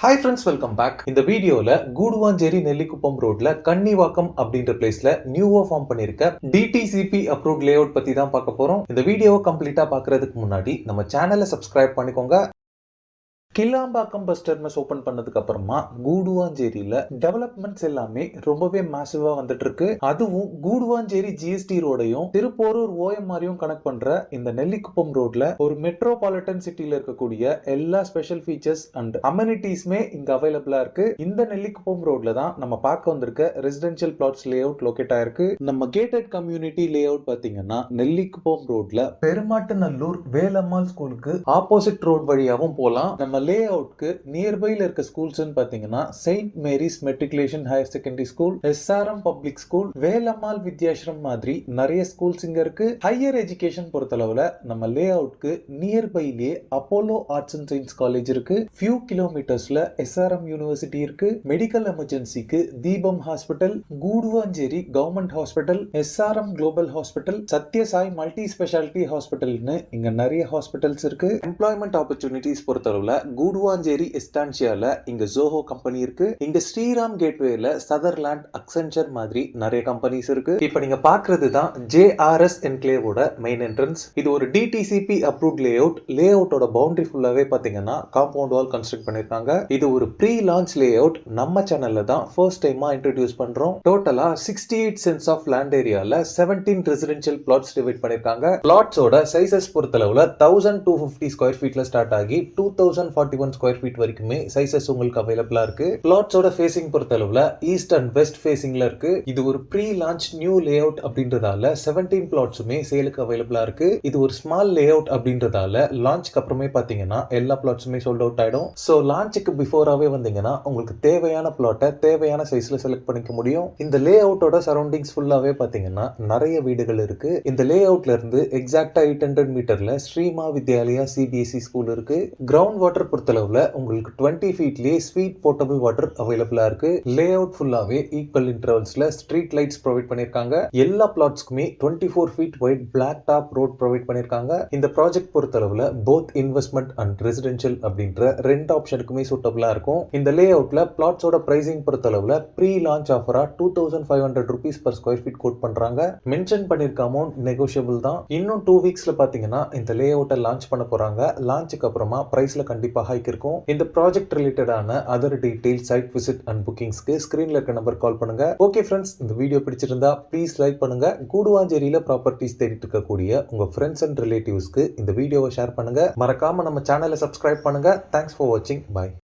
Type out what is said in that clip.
Hi friends, welcome back. இந்த வீடியோல கூடுவாஞ்சேரி நெல்லிக்குப்பம் ரோட்ல கன்னிவாக்கம் அப்படின்ற பிளேஸ்ல நியூவா ஃபார்ம் பண்ணிருக்க டிடிசிபி அப்ரூவ்ட் லே அவுட் பத்தி தான் பார்க்க போறோம். இந்த வீடியோவை கம்ப்ளீட்டா பார்க்கறதுக்கு முன்னாடி நம்ம சேனலை சப்ஸ்கிரைப் பண்ணிக்கோங்க. கிளாம்பாக்கம் பஸ் டெர்மினஸ் ஓபன் பண்ணதுக்கு அப்புறமா கூடுவாஞ்சேரியில டெவலப்மெண்ட்ஸ் எல்லாமே ரொம்பவே மேசிவா வந்துட்டு இருக்கு. அதுவும் கூடுவாஞ்சேரி ஜிஎஸ்டி ரோடையும் திருப்போரூர் ஓஎம்ஆரையும் கனெக்ட் பண்ற இந்த நெல்லிக்குப்பம் ரோட்ல ஒரு மெட்ரோபாலிட்டன் சிட்டில இருக்கக்கூடிய எல்லா ஸ்பெஷல் ஃபீச்சர்ஸ் அண்ட் அமெனிட்டிஸ்மே இங்க அவைலபிளா இருக்கு. இந்த நெல்லிக்குப்பம் ரோட்ல தான் நம்ம பார்க்க வந்திருக்க residential flats layout locate ஆயிருக்கு. நம்ம கேட்டட் கம்யூனிட்டி லே அவுட் பாத்தீங்கன்னா நெல்லிக்குப்பம் ரோட்ல பெருமாட்டுநல்லூர் வேலம்மாள் ஸ்கூலுக்கு ஆப்போசிட் ரோட் வழியாவும் போலாம். நம்ம லே அவுட்க்கு நியர்பைல இருக்க ஸ்கூல்ஸ் பாத்தீங்கன்னா Saint Mary's matriculation higher secondary school, SRM public school, Velammal Vidyashram மாதிரி நிறைய ஸ்கூல்ஸ் இங்க இருக்கு. ஹையர் எஜுகேஷன் பொறுத்தளவுல நம்ம லே அவுட்க்கு நியர்பைலே Apollo arts and science college இருக்கு. ஃபியூ கிலோமீட்டர்ஸ்ல எஸ்ஆர்எம் யூனிவர்சிட்டி இருக்கு. மெடிக்கல் எமர்ஜென்சிக்கு Deepam hospital, Guduvanchery government hospital, SRM global hospital, Sathyasai multi speciality ஹாஸ்பிட்டல்னு இங்க நிறைய ஹாஸ்பிட்டல்ஸ் இருக்கு. எம்ப்ளாய்மெண்ட் ஆப்பர்ச்சுனிட்டிஸ் பொறுத்தளவுல கூடுவாஞ்சேரி எஸ்டான்சியால இங்க ஜோஹோ கம்பெனி இருக்கு. இங்க ஸ்ரீராம் கேட்வேல சதர்லாண்ட், அக்சென்ச்சர் மாதிரி நிறைய கம்பெனிஸ் இருக்கு. இப்போ நீங்க பாக்குறது தான் ஜேஆர்எஸ் என்க்ளேவோட மெயின் என்ட்ரன்ஸ். இது ஒரு டிடிசிபி அப்ரூவ்ட் லே அவுட். லே அவுட்டோட பவுண்டரி ஃபுல்லாவே பாத்தீங்கன்னா காம்பவுண்ட் வால் கன்ஸ்ட்ரக்ட் பண்ணிருக்காங்க. இது ஒரு ப்ரீ லான்ச் லே அவுட். நம்ம சேனல்ல தான் ஃபர்ஸ்ட் டைமா இன்ட்ரோடியூஸ் பண்றோம். டோட்டலா 68 சென்ஸ் ஆஃப் லேண்ட் ஏரியால 17 ரெசிடென்ஷியல் பிளாட்ஸ் டிவைட் பண்ணிருக்காங்க. பிளாட்ஸோட சைசஸ் பொறுத்தளவுல 1250 ஸ்கொயர் ஃபீட்ல ஸ்டார்ட் ஆகி 2041 ஸ்கொயர் ஃபீட் வரைக்குமே சைசஸ் உங்களுக்கு அவைலபிளா இருக்கு. பிளாட்ஸோட ஃபேசிங் பொறுத்தளவுல ஈஸ்ட் அண்ட் வெஸ்ட் ஃபேசிங்ல இருக்கு. இது ஒரு pre launch new layout அப்படின்றதால 17 பிளாட்ஸுமே சேலுக்கு அவைலபிளா இருக்கு. இது ஒரு ஸ்மால் லே அவுட் அப்படின்றதால லான்ச்க்கு அப்புறமே பாத்தீங்கன்னா எல்லா பிளாட்ஸுமே சோல்ட் அவுட் ஆயிடும். ஸோ லான்ச்சுக்கு பிஃபோராவே வந்தீங்கன்னா உங்களுக்கு தேவையான பிளாட்டை தேவையான சைஸ்ல செலக்ட் பண்ணிக்க முடியும். இந்த லே அவுட்டோட சரௌண்டிங்ஸ் ஃபுல்லாவே பாத்தீங்கன்னா நிறைய வீடுகள் இருக்கு. இந்த லே அவுட்ல இருந்து எக்ஸாக்டா 800 மீட்டர்ல ஸ்ரீமா வித்யாலயா சிபிஎஸ்இ ஸ்கூல் இருக்கு. கிரவுண்ட் வாட்டர் பொறுத்தளவுல உங்களுக்கு 20 ஃபீட்லயே ஸ்வீட் போர்ட்டபிள் வாட்டர் அவைலபிளா இருக்கு. லே அவுட் ஃபுல்லாவே ஈக்குவல் இன்டர்வல்ஸ்ல ஸ்ட்ரீட் லைட்ஸ் ப்ரொவைட் பண்ணிருக்காங்க. எல்லா பிளாட்ஸ்க்குமே 24 feet wide black top road provide பண்ணிருக்காங்க. இந்த ப்ராஜெக்ட் பொறுத்தளவுல போத் இன்வெஸ்ட்மெண்ட் அண்ட் ரெசிடென்ஷியல் அப்படின்ற ரெண்டு ஆப்ஷனுக்குமே சூட்டபிளா இருக்கும். இந்த லே அவுட்ல பிளாட்ஸோட பிரைசிங் பொறுத்தளவுல ப்ரீ லான்ச் ஆஃபரா 2500 rupees per square feet quote பண்றாங்க. மென்ஷன் பண்ணிருக்க அமௌண்ட் நெகோஷியபிள் தான். இன்னும் 2 வீக்ஸ்ல பாத்தீங்கன்னா இந்த லே அவுட்டை லான்ச் பண்ண போறாங்க. லான்ச்சுக்கு அப்புறமா பிரைஸ்ல கண்டிப்பா ஹைக் இருக்கும். இந்த ப்ராஜெக்ட் ரிலேட்டடான other detail, site visit and புக்கிங்ஸ்க்கு ஸ்கிரீன்ல இருக்க நம்பர் கால் பண்ணுங்க. ஓகே ஃப்ரெண்ட்ஸ், இந்த வீடியோ பிடிச்சிருந்தா ப்ளீஸ் லைக் பண்ணுங்க. கூடுவாஞ்சேரியில ப்ராப்பர்ட்டிஸ் தேடிட்டு இருக்கக்கூடிய உங்க ஃப்ரெண்ட்ஸ் அண்ட் ரிலேட்டிவ்ஸ்க்கு இந்த வீடியோவை ஷேர் பண்ணுங்க. மறக்காம நம்ம சேனலை சப்ஸ்கிரைப் பண்ணுங்க. தேங்க்ஸ் ஃபார் வாட்சிங். பை.